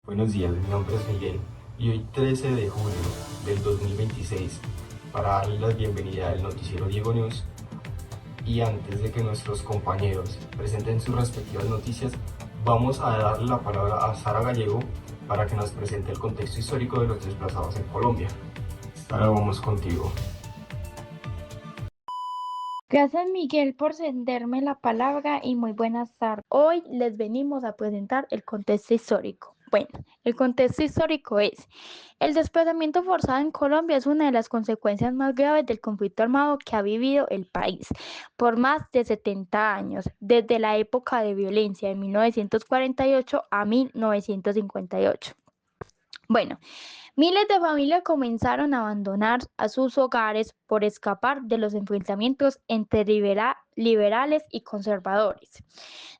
Buenos días, mi nombre es Miguel y hoy 13 de junio del 2026, para darles la bienvenida al noticiero Diego News, y antes de que nuestros compañeros presenten sus respectivas noticias, vamos a darle la palabra a Sara Gallego para que nos presente el contexto histórico de los desplazados en Colombia. Sara, vamos contigo. Gracias Miguel por cederme la palabra y muy buenas tardes. Hoy les venimos a presentar el contexto histórico. Bueno, el contexto histórico es: el desplazamiento forzado en Colombia es una de las consecuencias más graves del conflicto armado que ha vivido el país por más de 70 años, desde la época de violencia de 1948 a 1958. Bueno, miles de familias comenzaron a abandonar a sus hogares por escapar de los enfrentamientos entre liberales y conservadores.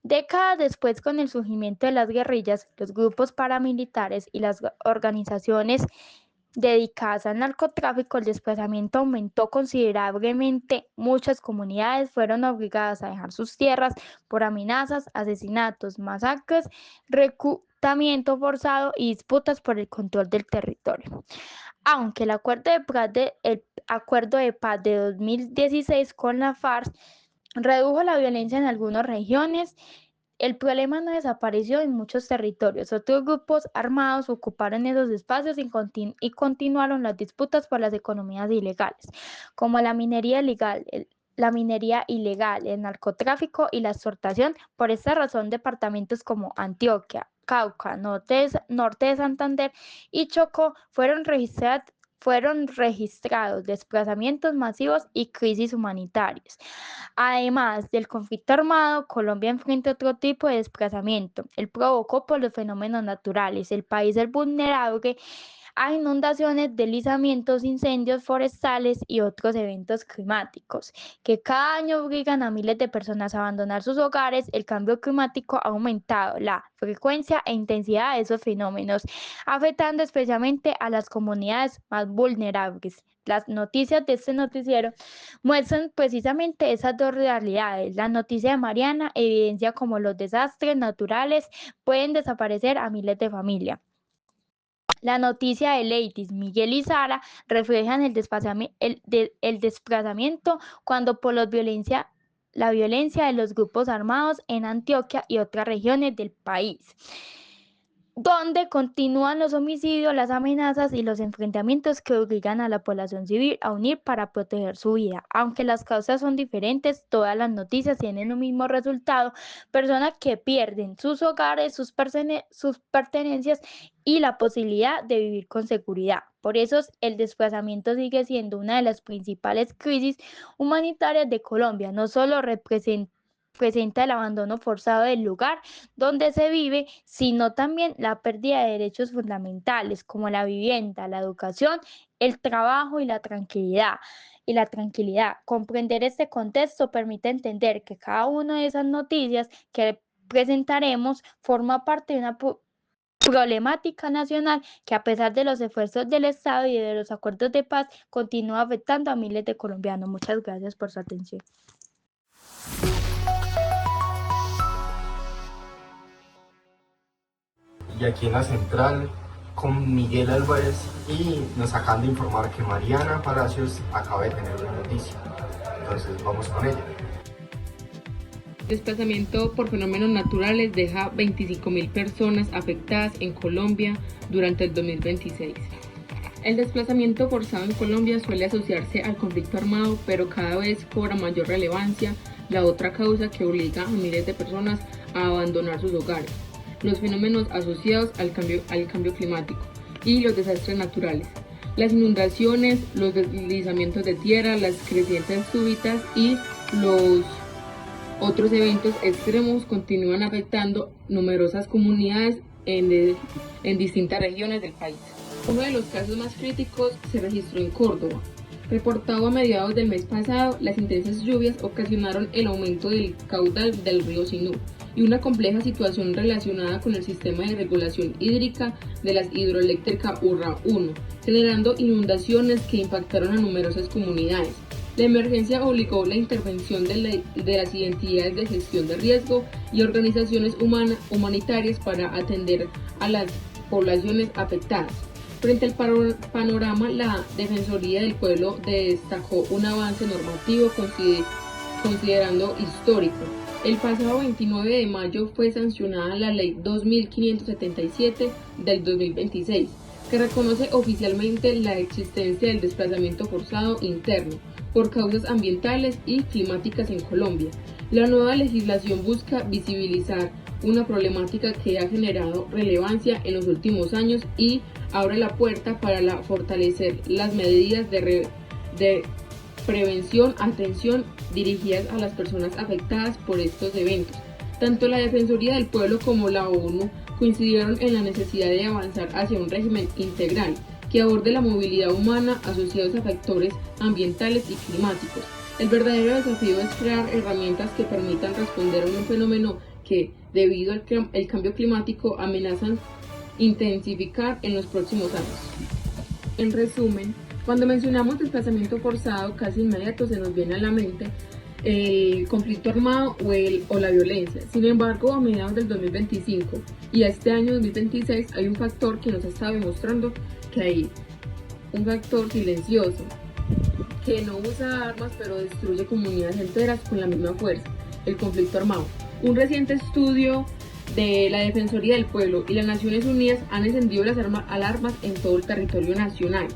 Décadas después, con el surgimiento de las guerrillas, los grupos paramilitares y las organizaciones dedicadas al narcotráfico, el desplazamiento aumentó considerablemente. Muchas comunidades fueron obligadas a dejar sus tierras por amenazas, asesinatos, masacres, reclutamiento forzado y disputas por el control del territorio. Aunque el acuerdo de paz de 2016 con la FARC redujo la violencia en algunas regiones, el problema no desapareció en muchos territorios. Otros grupos armados ocuparon esos espacios y continuaron las disputas por las economías ilegales, como la minería ilegal, el narcotráfico y la extorsión. Por esta razón, departamentos como Antioquia, Cauca, norte de Santander y Chocó fueron registrados desplazamientos masivos y crisis humanitarias. Además del conflicto armado, Colombia enfrenta otro tipo de desplazamiento, el provocado por los fenómenos naturales. El país es vulnerable a inundaciones, deslizamientos, incendios forestales y otros eventos climáticos que cada año obligan a miles de personas a abandonar sus hogares. El cambio climático ha aumentado la frecuencia e intensidad de esos fenómenos, afectando especialmente a las comunidades más vulnerables. Las noticias de este noticiero muestran precisamente esas dos realidades. La noticia de Mariana evidencia cómo los desastres naturales pueden desaparecer a miles de familias. La noticia de Ladies, Miguel y Sara reflejan el desplazamiento cuando por la violencia de los grupos armados en Antioquia y otras regiones del país, donde continúan los homicidios, las amenazas y los enfrentamientos que obligan a la población civil a unir para proteger su vida. Aunque las causas son diferentes, todas las noticias tienen un mismo resultado: personas que pierden sus hogares, sus pertenencias y la posibilidad de vivir con seguridad. Por eso el desplazamiento sigue siendo una de las principales crisis humanitarias de Colombia. No solo presenta el abandono forzado del lugar donde se vive, sino también la pérdida de derechos fundamentales como la vivienda, la educación, el trabajo y la tranquilidad. Comprender este contexto permite entender que cada una de esas noticias que presentaremos forma parte de una problemática nacional que, a pesar de los esfuerzos del Estado y de los acuerdos de paz, continúa afectando a miles de colombianos. Muchas gracias por su atención. Y aquí en la central con Miguel Álvarez, y nos acaban de informar que Mariana Palacios acaba de tener una noticia. Entonces vamos con ella. Desplazamiento por fenómenos naturales deja 25.000 personas afectadas en Colombia durante el 2026. El desplazamiento forzado en Colombia suele asociarse al conflicto armado, pero cada vez cobra mayor relevancia la otra causa que obliga a miles de personas a abandonar sus hogares: los fenómenos asociados al cambio climático y los desastres naturales. Las inundaciones, los deslizamientos de tierra, las crecientes súbitas y los otros eventos extremos continúan afectando numerosas comunidades en distintas regiones del país. Uno de los casos más críticos se registró en Córdoba. Reportado a mediados del mes pasado, las intensas lluvias ocasionaron el aumento del caudal del río Sinú y una compleja situación relacionada con el sistema de regulación hídrica de la hidroeléctrica Urra 1, generando inundaciones que impactaron a numerosas comunidades. La emergencia obligó la intervención de las entidades de gestión de riesgo y organizaciones humanitarias para atender a las poblaciones afectadas. Frente al panorama, la Defensoría del Pueblo destacó un avance normativo considerando histórico. El pasado 29 de mayo fue sancionada la Ley 2577 del 2026, que reconoce oficialmente la existencia del desplazamiento forzado interno por causas ambientales y climáticas en Colombia. La nueva legislación busca visibilizar una problemática que ha generado relevancia en los últimos años y abre la puerta para fortalecer las medidas de prevención, atención dirigidas a las personas afectadas por estos eventos. Tanto la Defensoría del Pueblo como la ONU coincidieron en la necesidad de avanzar hacia un régimen integral que aborde la movilidad humana asociados a factores ambientales y climáticos. El verdadero desafío es crear herramientas que permitan responder a un fenómeno que, debido al cambio climático, amenazan intensificar en los próximos años. En resumen, cuando mencionamos desplazamiento forzado, casi inmediato se nos viene a la mente el conflicto armado o la violencia. Sin embargo, a mediados del 2025 y a este año 2026 hay un factor que nos ha estado demostrando que hay un factor silencioso, que no usa armas pero destruye comunidades enteras con la misma fuerza: el conflicto armado. Un reciente estudio de la Defensoría del Pueblo y las Naciones Unidas han encendido las alarmas en todo el territorio nacional,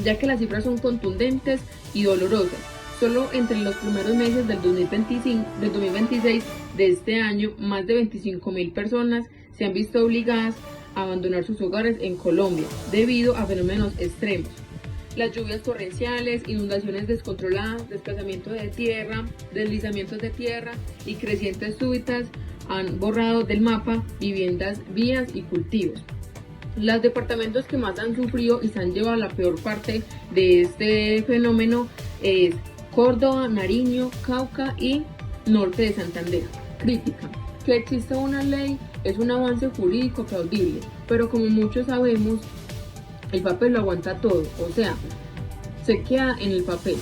ya que las cifras son contundentes y dolorosas. Solo entre los primeros meses del 2026 de este año, más de 25.000 personas se han visto obligadas a abandonar sus hogares en Colombia debido a fenómenos extremos. Las lluvias torrenciales, inundaciones descontroladas, desplazamiento de tierra, deslizamientos de tierra y crecientes súbitas han borrado del mapa viviendas, vías y cultivos. Los departamentos que más han sufrido y se han llevado la peor parte de este fenómeno es Córdoba, Nariño, Cauca y norte de Santander. Crítica: que exista una ley es un avance jurídico aplaudible, pero como muchos sabemos, el papel lo aguanta todo, o sea, se queda en el papel.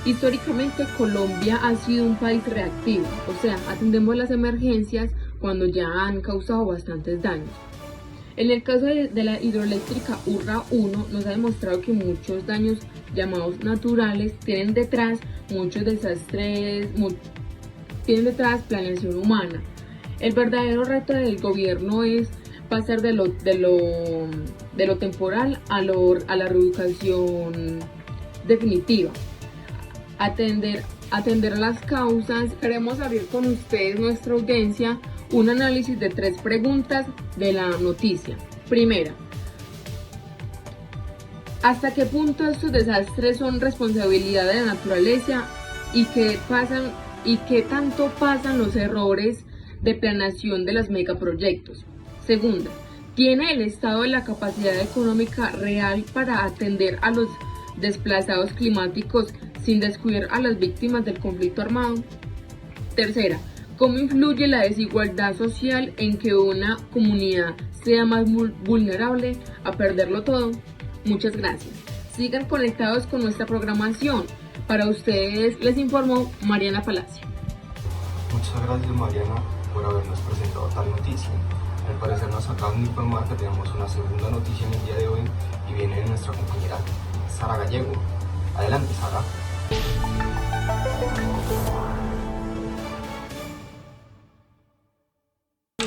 Históricamente Colombia ha sido un país reactivo, o sea, atendemos las emergencias cuando ya han causado bastantes daños. En el caso de la hidroeléctrica Urra 1 nos ha demostrado que muchos daños llamados naturales tienen detrás muchos desastres, tienen detrás planeación humana. El verdadero reto del gobierno es pasar de lo temporal a la reubicación definitiva. Atender las causas. Queremos abrir con ustedes, nuestra audiencia, un análisis de 3 preguntas de la noticia. Primera: ¿hasta qué punto estos desastres son responsabilidad de la naturaleza y qué tanto pasan los errores de planeación de los megaproyectos? Segunda: ¿tiene el Estado la capacidad económica real para atender a los desplazados climáticos sin descuidar a las víctimas del conflicto armado? Tercera: ¿cómo influye la desigualdad social en que una comunidad sea más vulnerable a perderlo todo? Muchas gracias. Sigan conectados con nuestra programación. Para ustedes les informó Mariana Palacio. Muchas gracias, Mariana, por habernos presentado tal noticia. Al parecer nos acaban de informar que tenemos una segunda noticia en el día de hoy y viene de nuestra compañera Sara Gallego. Adelante, Sara.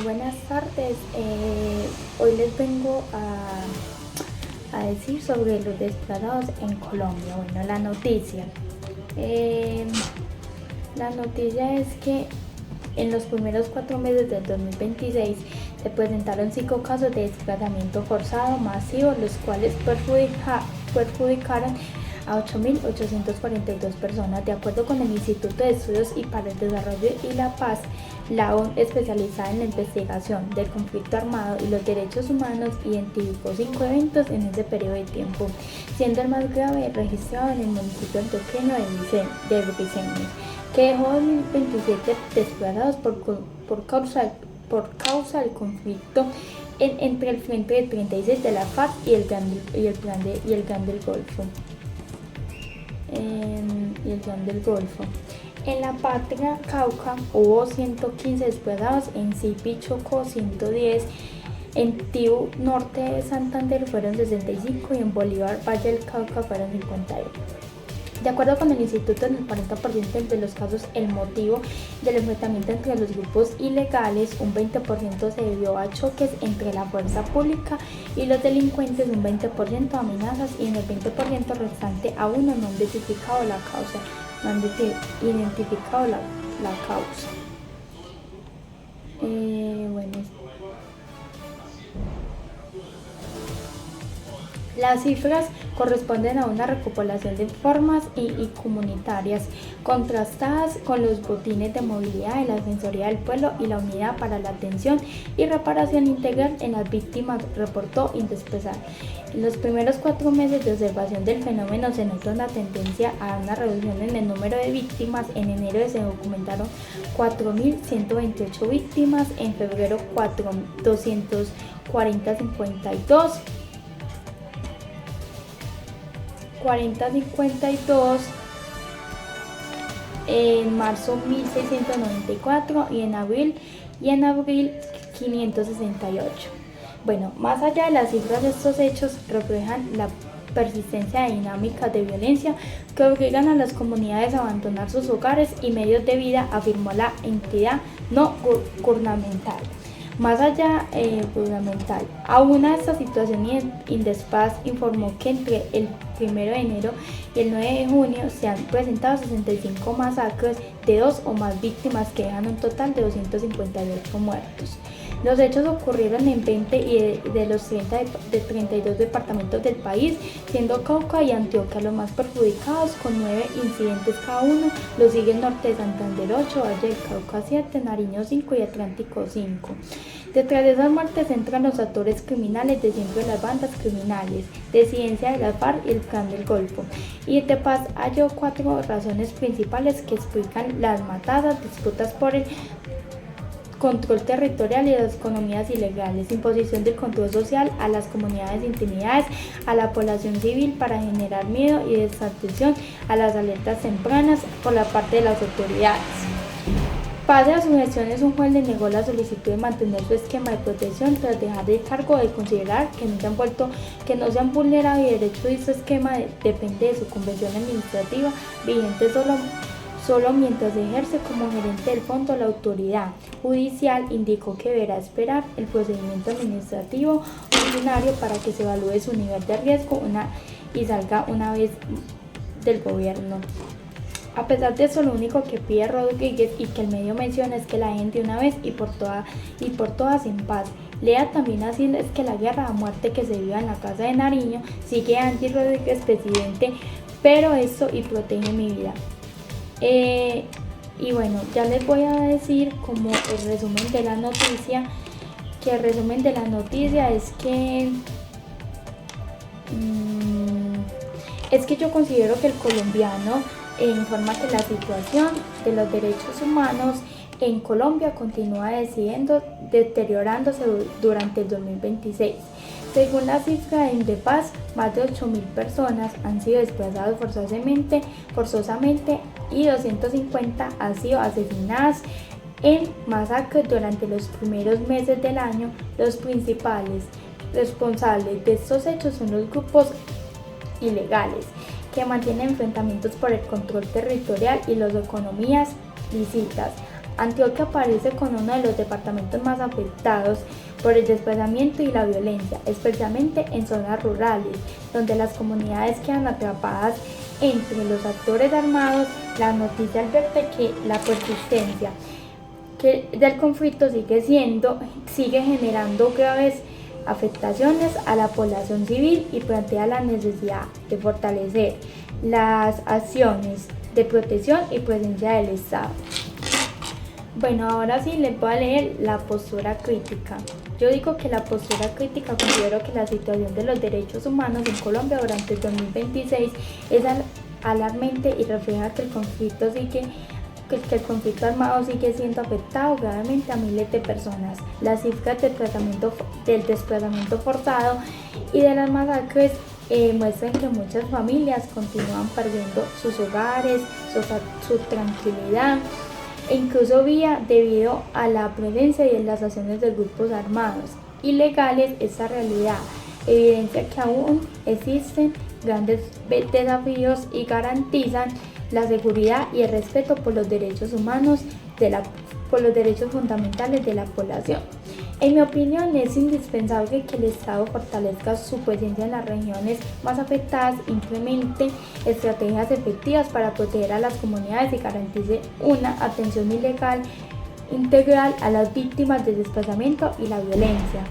Buenas tardes, hoy les vengo a decir sobre los desplazados en Colombia. Bueno, la noticia es que en los primeros 4 meses del 2026 se presentaron 5 casos de desplazamiento forzado masivo, los cuales perjudicaron a 8.842 personas. De acuerdo con el Instituto de Estudios y para el Desarrollo y la Paz, la ONU, especializada en la investigación del conflicto armado y los derechos humanos, identificó 5 eventos en ese periodo de tiempo, siendo el más grave registrado en el municipio antioqueño de Briceños, que dejó 2027 desplazados por causa del conflicto entre el Frente de 36 de la FARC y el Plan del Golfo. En la patria Cauca hubo 115 desplazados, en Sipi Chocó 110, En Tibú, norte de Santander, fueron 65 y en Bolívar, Valle del Cauca, fueron 51. De acuerdo con el instituto, en el 40% de los casos el motivo del enfrentamiento entre los grupos ilegales, un 20% se debió a choques entre la fuerza pública y los delincuentes, un 20% a amenazas y en el 20% restante aún no han identificado la causa. Bueno. Las cifras corresponden a una recopilación de formas y comunitarias contrastadas con los botines de movilidad de la Defensoría del Pueblo y la Unidad para la Atención y Reparación Integral en las Víctimas, reportó Indespesar. En los primeros 4 meses de observación del fenómeno se notó una tendencia a una reducción en el número de víctimas. En enero se documentaron 4.128 víctimas, en febrero 252, en marzo 1.694 y en abril 568. Bueno, más allá de las cifras, de estos hechos reflejan la persistencia de dinámicas de violencia que obligan a las comunidades a abandonar sus hogares y medios de vida, afirmó la entidad no gubernamental. Más allá gubernamental, aún a esta situación, Indespaz informó que entre el 1 de enero y el 9 de junio se han presentado 65 masacres de 2 o más víctimas que dejan un total de 258 muertos. Los hechos ocurrieron en 20 de los 32 departamentos del país, siendo Cauca y Antioquia los más perjudicados, con 9 incidentes cada uno. Lo sigue el norte de Santander 8, Valle del Cauca 7, Nariño 5 y Atlántico 5. Detrás de esas muertes entran los actores criminales de siempre de las bandas criminales, disidencia de las FARC y el Clan del Golfo. Y de Paz halló 4 razones principales que explican las matadas: disputas por el control territorial y las economías ilegales, imposición del control social a las comunidades de intimidades, a la población civil para generar miedo y desatención a las alertas tempranas por la parte de las autoridades. Pese a sus gestiones, un juez le negó la solicitud de mantener su esquema de protección tras dejar el cargo de considerar que no se han vulnerado y derechos de su esquema depende de su convención administrativa vigente solo mientras ejerce como gerente del fondo. La autoridad judicial indicó que deberá esperar el procedimiento administrativo ordinario para que se evalúe su nivel de riesgo y salga una vez del gobierno. A pesar de eso, lo único que pide Rodríguez y que el medio menciona es que la gente una vez y por todas en paz. Lea también así es que la guerra a muerte que se vive en la casa de Nariño, sigue Angie Rodríguez, presidente, pero esto y protege mi vida. Y bueno, ya les voy a decir como el resumen de la noticia, es que yo considero que el colombiano informa que la situación de los derechos humanos en Colombia continúa deteriorándose durante el 2026. Según la cifra de Indepaz, más de 8.000 personas han sido desplazadas forzosamente y 250 han sido asesinadas en masacres durante los primeros meses del año. Los principales responsables de estos hechos son los grupos ilegales que mantienen enfrentamientos por el control territorial y las economías lícitas. Antioquia aparece con uno de los departamentos más afectados por el desplazamiento y la violencia, especialmente en zonas rurales, donde las comunidades quedan atrapadas entre los actores armados. La noticia advierte que la persistencia del conflicto sigue generando graves afectaciones a la población civil y plantea la necesidad de fortalecer las acciones de protección y presencia del Estado. Bueno, ahora sí les voy a leer la postura crítica. Yo digo que la postura crítica considero que la situación de los derechos humanos en Colombia durante el 2026 es alarmante y refleja que el conflicto armado sigue siendo afectado gravemente a miles de personas. Las cifras del desplazamiento forzado y de las masacres muestran que muchas familias continúan perdiendo sus hogares, su tranquilidad e incluso debido a la presencia y las acciones de grupos armados. ilegales esta realidad, evidencia que aún existen grandes desafíos y garantizan la seguridad y el respeto por los derechos humanos por los derechos fundamentales de la población. En mi opinión, es indispensable que el Estado fortalezca su presencia en las regiones más afectadas, implemente estrategias efectivas para proteger a las comunidades y garantice una atención integral a las víctimas del desplazamiento y la violencia.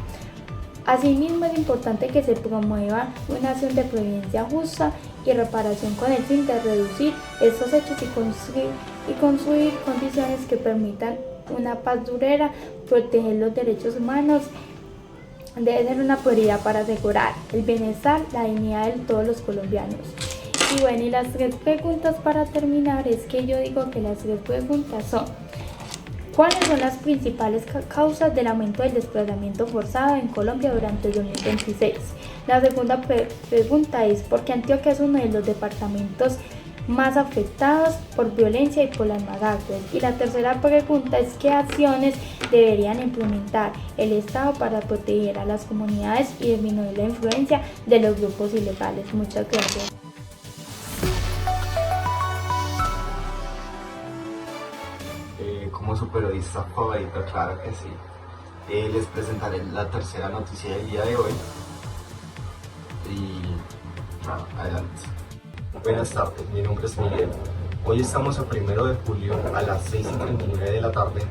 Asimismo, es importante que se promueva una acción de prevención justa y reparación con el fin de reducir estos hechos y construir condiciones que permitan una paz duradera. Proteger los derechos humanos debe ser una prioridad para asegurar el bienestar, la dignidad de todos los colombianos. Y bueno, y las 3 preguntas para terminar, es que yo digo que las 3 preguntas son: ¿cuáles son las principales causas del aumento del desplazamiento forzado en Colombia durante el 2026? La segunda pregunta es: ¿por qué Antioquia es uno de los departamentos más afectados por violencia y por las masacres? Y la tercera pregunta es: ¿qué acciones deberían implementar el Estado para proteger a las comunidades y disminuir la influencia de los grupos ilegales? Muchas gracias. Como su periodista favorita, claro que sí. Les presentaré la tercera noticia del día de hoy. Y bueno, adelante. Buenas tardes, mi nombre es Miguel. Hoy estamos a 1 de julio a las 6:39 de la tarde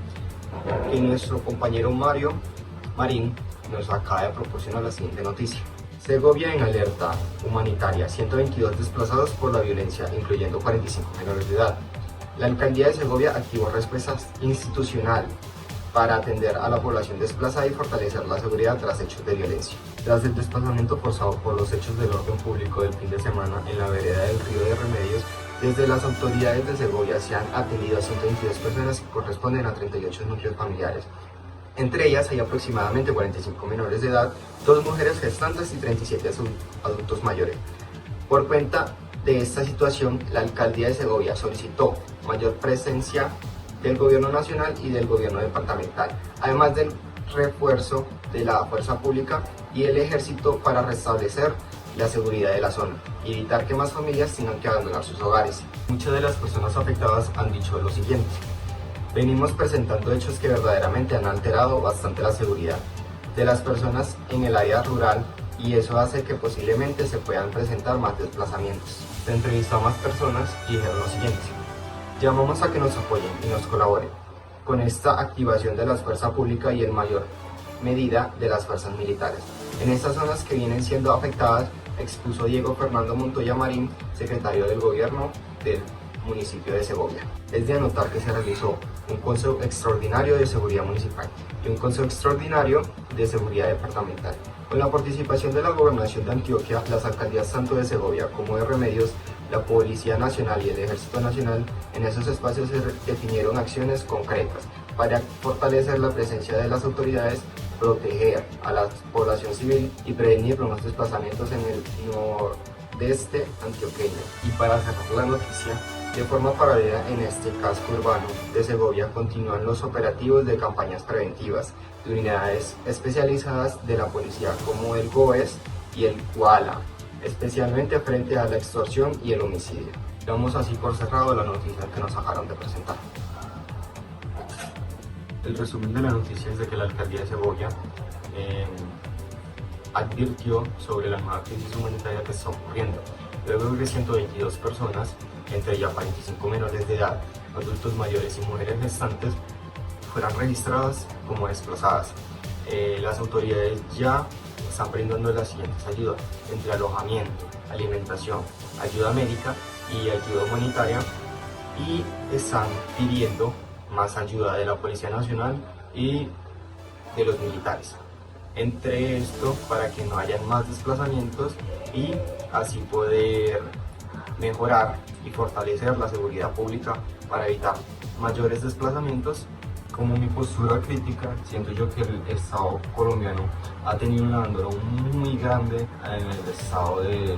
y nuestro compañero Marín nos acaba de proporcionar la siguiente noticia. Segovia en alerta humanitaria, 122 desplazados por la violencia, incluyendo 45 menores de edad. La alcaldía de Segovia activó respuesta institucional para atender a la población desplazada y fortalecer la seguridad tras hechos de violencia. Tras el desplazamiento forzado por los hechos del orden público del fin de semana en la vereda del Río de Remedios, desde las autoridades de Segovia se han atendido a 122 personas que corresponden a 38 núcleos familiares. Entre ellas hay aproximadamente 45 menores de edad, 2 mujeres gestantes y 37 adultos mayores. Por cuenta de esta situación, la alcaldía de Segovia solicitó mayor presencia del gobierno nacional y del gobierno departamental, además del refuerzo de la fuerza pública y el ejército para restablecer la seguridad de la zona y evitar que más familias tengan que abandonar sus hogares. Muchas de las personas afectadas han dicho lo siguiente: venimos presentando hechos que verdaderamente han alterado bastante la seguridad de las personas en el área rural y eso hace que posiblemente se puedan presentar más desplazamientos. Se entrevistó a más personas y dijeron lo siguiente: llamamos a que nos apoyen y nos colaboren con esta activación de la fuerza pública y en mayor medida de las fuerzas militares. En estas zonas que vienen siendo afectadas, expuso Diego Fernando Montoya Marín, secretario del gobierno del municipio de Segovia. Es de anotar que se realizó un Consejo Extraordinario de Seguridad Municipal y un Consejo Extraordinario de Seguridad Departamental. Con la participación de la Gobernación de Antioquia, las alcaldías tanto de Segovia como de Remedios, la Policía Nacional y el Ejército Nacional, en esos espacios se definieron acciones concretas para fortalecer la presencia de las autoridades, proteger a la población civil y prevenir los desplazamientos en el nordeste antioqueño. Y para cerrar la noticia, de forma paralela en este casco urbano de Segovia continúan los operativos de campañas preventivas de unidades especializadas de la policía como el GOES y el KUALA, especialmente frente a la extorsión y el homicidio. Damos así por cerrado la noticia que nos acabaron de presentar. El resumen de la noticia es de que la alcaldía de Segovia advirtió sobre la nueva crisis humanitaria que está ocurriendo, luego de que 122 personas, entre ellas 45 menores de edad, adultos mayores y mujeres gestantes, fueran registradas como desplazadas. Las autoridades ya están brindando las siguientes ayudas, entre alojamiento, alimentación, ayuda médica y ayuda humanitaria, y están pidiendo más ayuda de la Policía Nacional y de los militares. Entre esto, para que no hayan más desplazamientos y así poder mejorar y fortalecer la seguridad pública para evitar mayores desplazamientos. Como mi postura crítica, siento yo que el Estado colombiano ha tenido un abandono muy grande en el estado de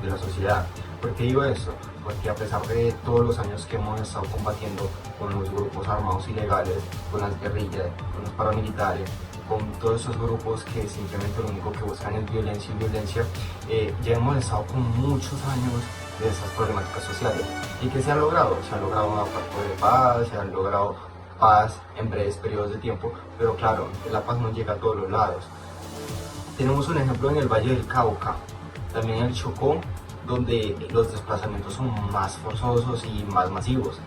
la sociedad. ¿Por qué digo eso? Porque a pesar de todos los años que hemos estado combatiendo con los grupos armados ilegales, con las guerrillas, con los paramilitares, con todos esos grupos que simplemente lo único que buscan es violencia y violencia. Ya hemos estado con muchos años de esas problemáticas sociales. ¿Y qué se ha logrado? Se ha logrado un acuerdo de paz, se ha logrado paz en breves periodos de tiempo, pero claro, la paz no llega a todos los lados. Tenemos un ejemplo en el Valle del Cauca, también en el Chocó, donde los desplazamientos son más forzosos y más masivos.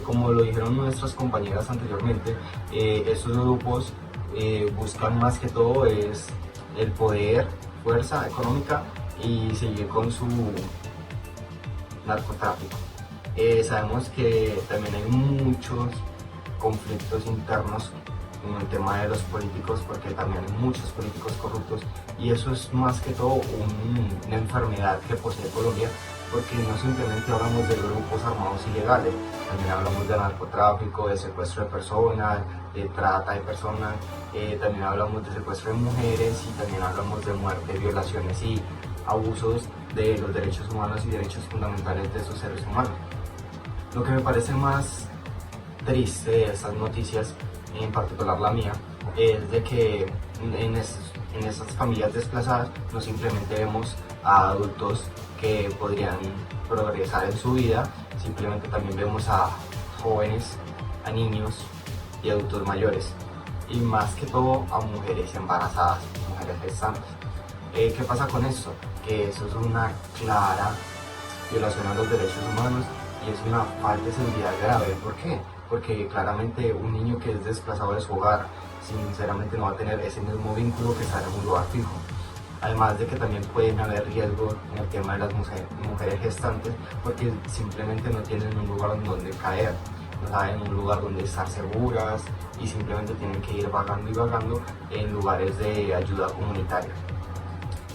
Como lo dijeron nuestras compañeras anteriormente, estos grupos buscan más que todo es el poder, fuerza económica y seguir con su narcotráfico. Sabemos que también hay muchos conflictos internos en el tema de los políticos, porque también hay muchos políticos corruptos, y eso es más que todo una enfermedad que posee Colombia, porque no simplemente hablamos de grupos armados ilegales, también hablamos de narcotráfico, de secuestro de personas, de trata de personas, también hablamos de secuestro de mujeres y también hablamos de muerte, violaciones y abusos de los derechos humanos y derechos fundamentales de esos seres humanos. Lo que me parece más triste de estas noticias, en particular la mía, es de que en esas familias desplazadas no simplemente vemos a adultos que podrían progresar en su vida, simplemente también vemos a jóvenes, a niños y adultos mayores, y más que todo a mujeres embarazadas, mujeres gestantes. ¿Qué pasa con esto? Que eso es una clara violación a los derechos humanos y es una falta de seguridad grave. ¿Por qué? Porque claramente un niño que es desplazado de su hogar, sinceramente no va a tener ese mismo vínculo que estar en un lugar fijo. Además de que también pueden haber riesgos en el tema de las mujeres gestantes, porque simplemente no tienen un lugar donde caer, no saben un lugar donde estar seguras y simplemente tienen que ir vagando y vagando en lugares de ayuda comunitaria.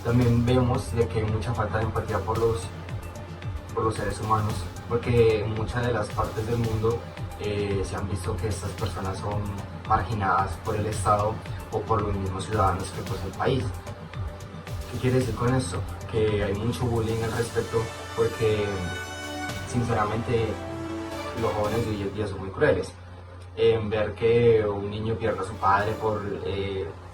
También vemos de que hay mucha falta de empatía por los seres humanos, porque en muchas de las partes del mundo se han visto que estas personas son marginadas por el Estado o por los mismos ciudadanos que posee el país. ¿Qué quiere decir con esto? Que hay mucho bullying al respecto, porque sinceramente los jóvenes de hoy en día son muy crueles. Ver que un niño pierda a su padre por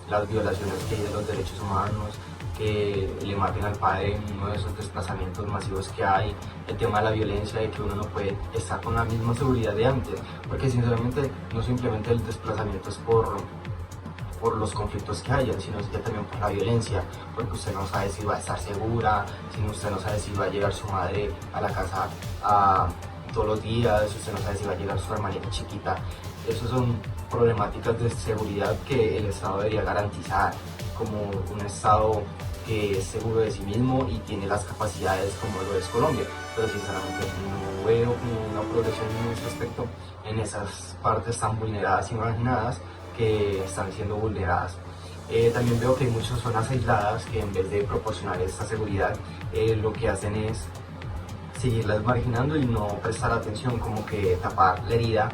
las violaciones que hay de los derechos humanos, que le maten al padre en uno de esos desplazamientos masivos que hay, el tema de la violencia, de que uno no puede estar con la misma seguridad de antes, porque sinceramente no simplemente el desplazamiento es por los conflictos que hayan, sino que también por la violencia, porque usted no sabe si va a estar segura, si usted no sabe si va a llegar su madre a la casa todos los días, usted no sabe si va a llegar su hermanita chiquita. Esas son problemáticas de seguridad que el Estado debería garantizar, como un Estado que es seguro de sí mismo y tiene las capacidades como lo es Colombia, pero sinceramente no veo como una progresión en ese aspecto en esas partes tan vulneradas y marginadas que están siendo vulneradas. También veo que hay muchas zonas aisladas que en vez de proporcionar esta seguridad, lo que hacen es seguirlas marginando y no prestar atención, como que tapar la herida,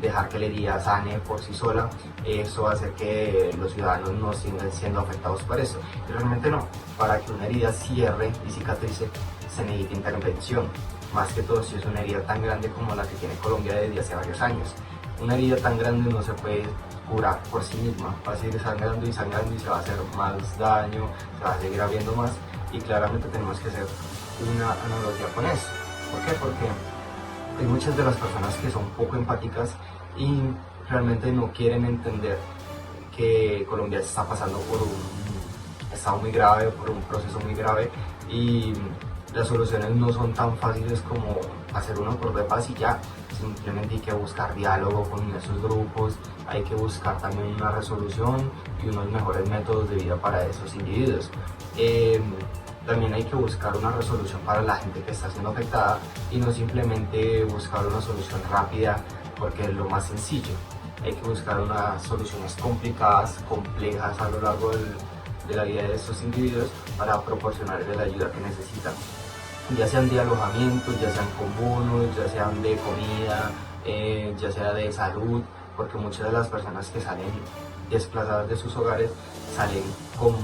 dejar que la herida sane por sí sola. Eso va a hacer que los ciudadanos no sigan siendo afectados por eso. Y realmente no. Para que una herida cierre y cicatrice, se necesita intervención. Más que todo si es una herida tan grande como la que tiene Colombia desde hace varios años. Una herida tan grande no se puede curar por sí misma. Va a seguir sangrando y sangrando y se va a hacer más daño, se va a seguir abriendo más. Y claramente tenemos que hacer una analogía con eso. ¿Por qué? Porque hay muchas de las personas que son poco empáticas y realmente no quieren entender que Colombia está pasando por un estado muy grave, por un proceso muy grave, y las soluciones no son tan fáciles como hacer un acuerdo de paz y ya. Simplemente hay que buscar diálogo con esos grupos, hay que buscar también una resolución y unos mejores métodos de vida para esos individuos. También hay que buscar una resolución para la gente que está siendo afectada y no simplemente buscar una solución rápida porque es lo más sencillo. Hay que buscar unas soluciones complicadas, complejas a lo largo de la vida de estos individuos para proporcionarles la ayuda que necesitan. Ya sean de alojamiento, ya sean con bonos, ya sean de comida, ya sea de salud, porque muchas de las personas que salen desplazadas de sus hogares salen con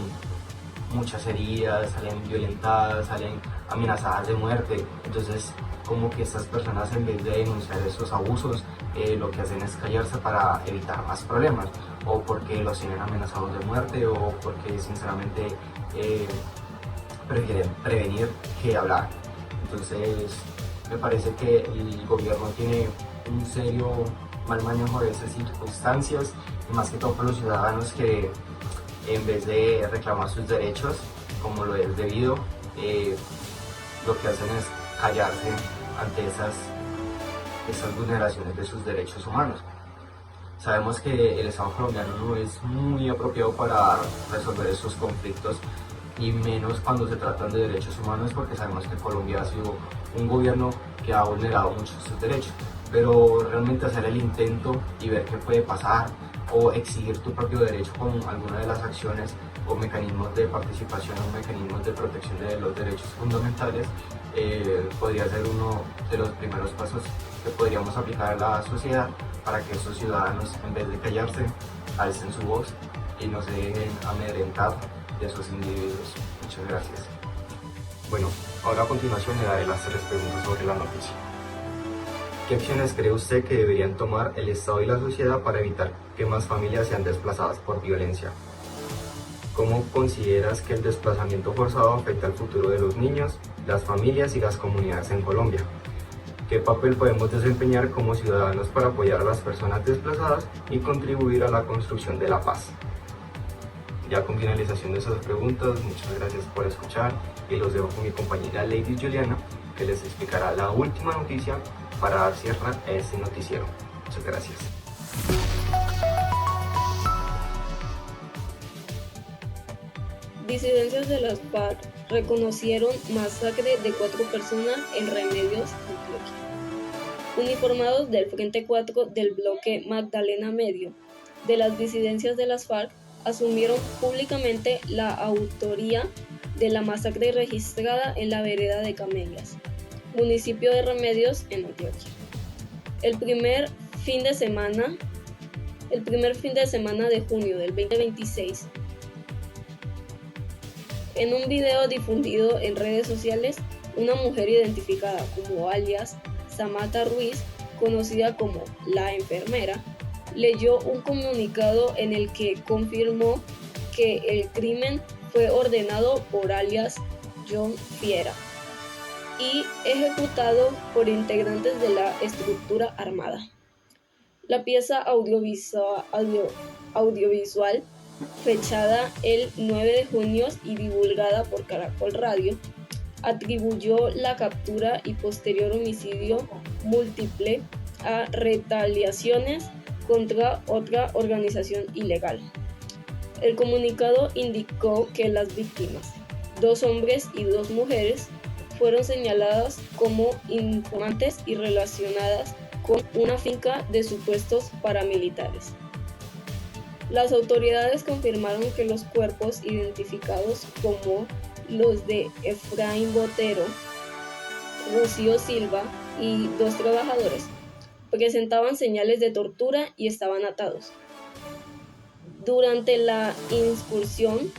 muchas heridas, salen violentadas, salen amenazadas de muerte. Entonces, como que estas personas, en vez de denunciar esos abusos, lo que hacen es callarse para evitar más problemas, o porque los tienen amenazados de muerte, o porque sinceramente prefieren prevenir que hablar. Entonces me parece que el gobierno tiene un serio mal manejo de esas circunstancias, y más que todo por los ciudadanos que en vez de reclamar sus derechos como lo es debido, lo que hacen es callarse ante esas vulneraciones de sus derechos humanos. Sabemos que el Estado colombiano no es muy apropiado para resolver estos conflictos, y menos cuando se tratan de derechos humanos, porque sabemos que Colombia ha sido un gobierno que ha vulnerado muchos sus derechos. Pero realmente hacer el intento y ver qué puede pasar, o exigir tu propio derecho con alguna de las acciones o mecanismos de participación o mecanismos de protección de los derechos fundamentales, podría ser uno de los primeros pasos que podríamos aplicar a la sociedad, para que estos ciudadanos, en vez de callarse, alcen su voz y no se dejen amedrentar de esos individuos. Muchas gracias. Bueno, ahora a continuación le daré las 3 preguntas sobre la noticia. ¿Qué acciones cree usted que deberían tomar el Estado y la sociedad para evitar que más familias sean desplazadas por violencia? ¿Cómo consideras que el desplazamiento forzado afecta al futuro de los niños, las familias y las comunidades en Colombia? ¿Qué papel podemos desempeñar como ciudadanos para apoyar a las personas desplazadas y contribuir a la construcción de la paz? Ya con finalización de esas preguntas, muchas gracias por escuchar, y los dejo con mi compañera Lady Juliana, que les explicará la última noticia para dar cierre a este noticiero. Muchas gracias. Disidencias de las FARC reconocieron masacre de 4 personas en Remedios, Antioquia. Uniformados del Frente 4 del bloque Magdalena Medio de las disidencias de las FARC asumieron públicamente la autoría de la masacre registrada en la vereda de Camelias, municipio de Remedios, en Antioquia. El primer fin de semana de junio del 2026, en un video difundido en redes sociales, una mujer identificada como alias Samantha Ruiz, conocida como La Enfermera, leyó un comunicado en el que confirmó que el crimen fue ordenado por alias John Fiera y ejecutado por integrantes de la estructura armada. La pieza audiovisual, fechada el 9 de junio y divulgada por Caracol Radio, atribuyó la captura y posterior homicidio múltiple a retaliaciones contra otra organización ilegal. El comunicado indicó que las víctimas, 2 hombres y 2 mujeres, fueron señaladas como informantes y relacionadas con una finca de supuestos paramilitares. Las autoridades confirmaron que los cuerpos identificados como los de Efraín Botero, Rocío Silva y 2 trabajadores presentaban señales de tortura y estaban atados. Durante la incursión,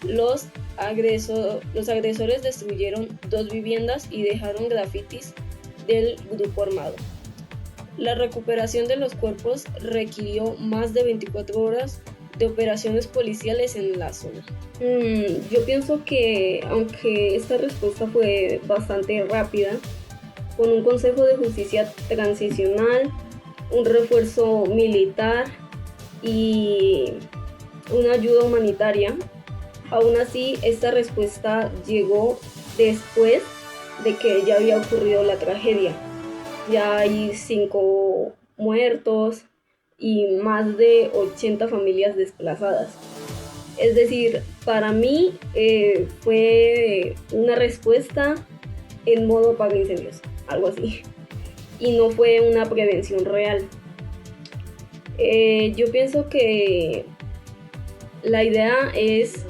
los agresores destruyeron 2 viviendas y dejaron grafitis del grupo armado. La recuperación de los cuerpos requirió más de 24 horas de operaciones policiales en la zona. Yo pienso que, aunque esta respuesta fue bastante rápida, con un Consejo de Justicia transicional, un refuerzo militar y una ayuda humanitaria, aún así esta respuesta llegó después de que ya había ocurrido la tragedia. Ya hay 5 muertos y más de 80 familias desplazadas. Es decir, para mí fue una respuesta en modo apaga incendios, algo así, y no fue una prevención real. Yo pienso que la idea es,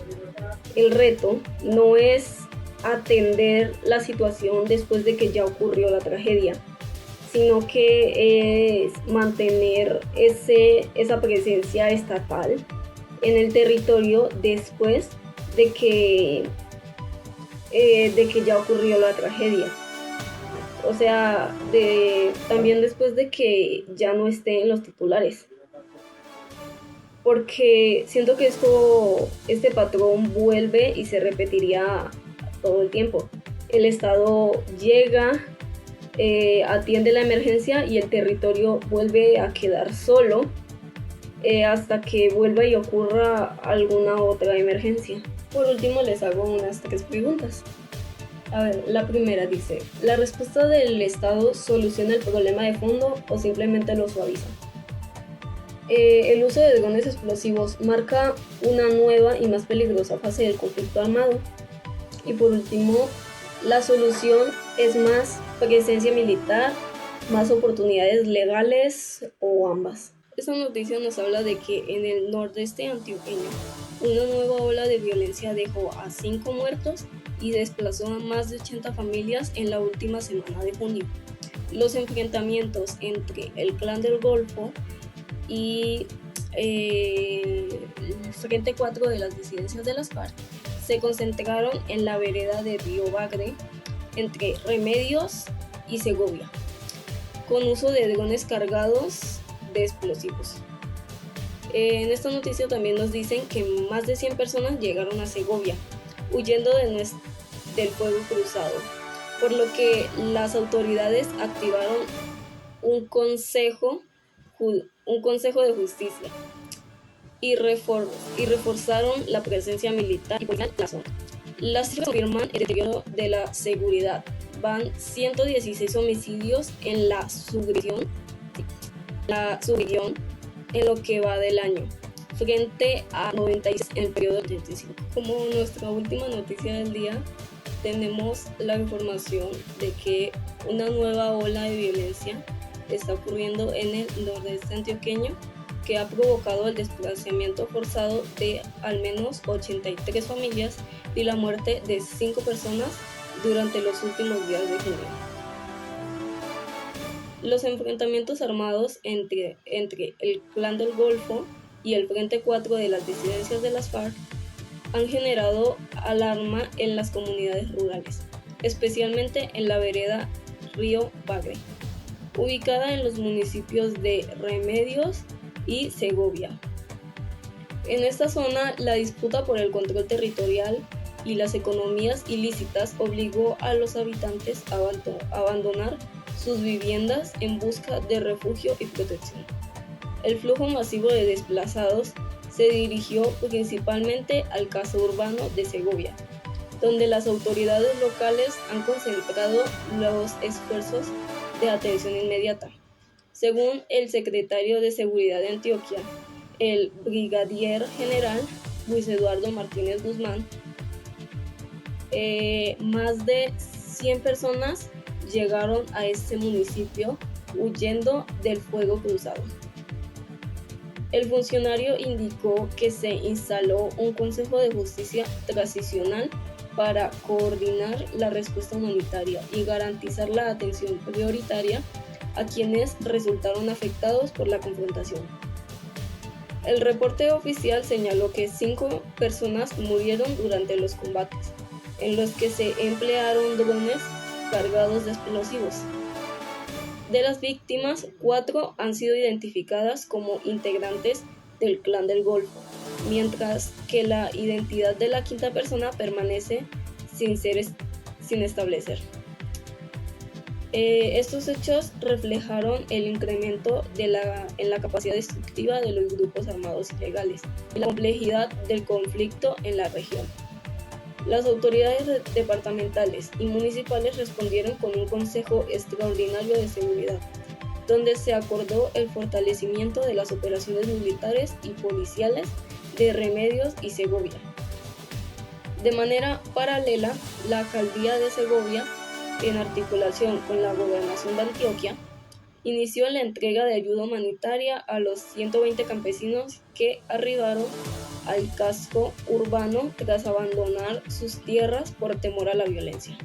el reto no es atender la situación después de que ya ocurrió la tragedia, sino que es mantener esa presencia estatal en el territorio después de que ya ocurrió la tragedia. o sea, también después de que ya no esté en los titulares. Porque siento que este patrón vuelve y se repetiría todo el tiempo. El Estado llega, atiende la emergencia y el territorio vuelve a quedar solo hasta que vuelva y ocurra alguna otra emergencia. Por último, les hago unas 3 preguntas. A ver, la primera dice, ¿la respuesta del Estado soluciona el problema de fondo o simplemente lo suaviza? El uso de drones explosivos marca una nueva y más peligrosa fase del conflicto armado. Y por último, la solución es más presencia militar, más oportunidades legales o ambas. Esta noticia nos habla de que en el nordeste antioqueño una nueva ola de violencia dejó a 5 muertos y desplazó a más de 80 familias en la última semana de junio. Los enfrentamientos entre el Clan del Golfo y el Frente 4 de las disidencias de las FARC se concentraron en la vereda de Río Bagre, entre Remedios y Segovia, con uso de drones cargados de explosivos. En esta noticia también nos dicen que más de 100 personas llegaron a Segovia, huyendo del fuego cruzado, por lo que las autoridades activaron un consejo de justicia y reforzaron la presencia militar y policial en la zona. Las cifras confirman el deterioro de la seguridad. Van 116 homicidios en la subregión en lo que va del año, frente a 96 en el periodo del 85. Como nuestra última noticia del día, tenemos la información de que una nueva ola de violencia está ocurriendo en el nordeste antioqueño, que ha provocado el desplazamiento forzado de al menos 83 familias y la muerte de 5 personas durante los últimos días de junio. Los enfrentamientos armados entre el Clan del Golfo y el Frente 4 de las disidencias de las FARC han generado alarma en las comunidades rurales, especialmente en la vereda Río Bagre, ubicada en los municipios de Remedios y Segovia. En esta zona, la disputa por el control territorial y las economías ilícitas obligó a los habitantes a abandonar sus viviendas en busca de refugio y protección. El flujo masivo de desplazados se dirigió principalmente al casco urbano de Segovia, donde las autoridades locales han concentrado los esfuerzos de atención inmediata. Según el secretario de Seguridad de Antioquia, el brigadier general Luis Eduardo Martínez Guzmán, más de 100 personas llegaron a este municipio huyendo del fuego cruzado. El funcionario indicó que se instaló un Consejo de Justicia Transicional para coordinar la respuesta humanitaria y garantizar la atención prioritaria a quienes resultaron afectados por la confrontación. El reporte oficial señaló que 5 personas murieron durante los combates, en los que se emplearon drones cargados de explosivos. De las víctimas, 4 han sido identificadas como integrantes del Clan del Golfo, mientras que la identidad de la 5ª persona permanece sin establecer. Estos hechos reflejaron el incremento en la capacidad destructiva de los grupos armados ilegales y la complejidad del conflicto en la región. Las autoridades departamentales y municipales respondieron con un Consejo Extraordinario de Seguridad, donde se acordó el fortalecimiento de las operaciones militares y policiales de Remedios y Segovia. De manera paralela, la Alcaldía de Segovia, en articulación con la Gobernación de Antioquia, inició la entrega de ayuda humanitaria a los 120 campesinos que arribaron al casco urbano tras abandonar sus tierras por temor a la violencia.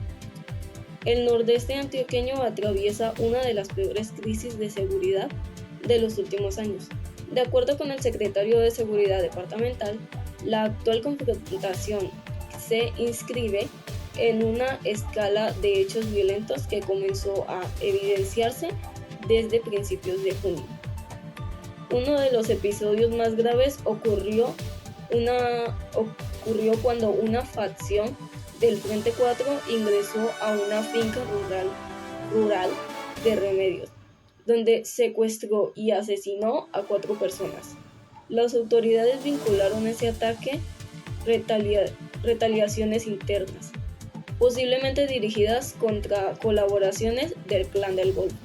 El nordeste antioqueño atraviesa una de las peores crisis de seguridad de los últimos años. De acuerdo con el secretario de Seguridad Departamental, la actual confrontación se inscribe en una escala de hechos violentos que comenzó a evidenciarse desde principios de junio. Uno de los episodios más graves ocurrió cuando una facción del Frente 4 ingresó a una finca rural de Remedios, donde secuestró y asesinó a 4 personas. Las autoridades vincularon ese ataque retaliaciones internas, posiblemente dirigidas contra colaboraciones del Clan del Golfo.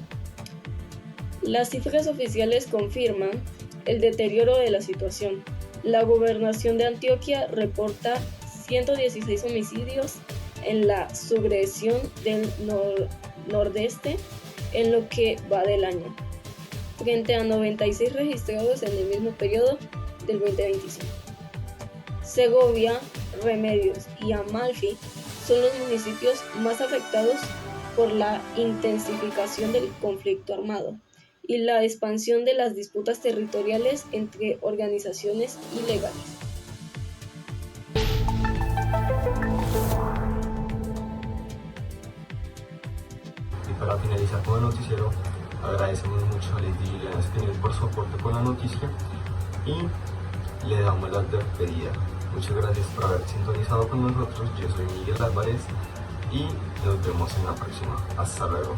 Las cifras oficiales confirman el deterioro de la situación. La gobernación de Antioquia reporta 116 homicidios en la subregión del nordeste en lo que va del año, frente a 96 registrados en el mismo periodo del 2025. Segovia, Remedios y Amalfi son los municipios más afectados por la intensificación del conflicto armado y la expansión de las disputas territoriales entre organizaciones ilegales. Y para finalizar con el noticiero, agradecemos mucho a Lady Juliana Espinel por su aporte con la noticia y le damos la despedida. Muchas gracias por haber sintonizado con nosotros. Yo soy Miguel Álvarez y nos vemos en la próxima. Hasta luego.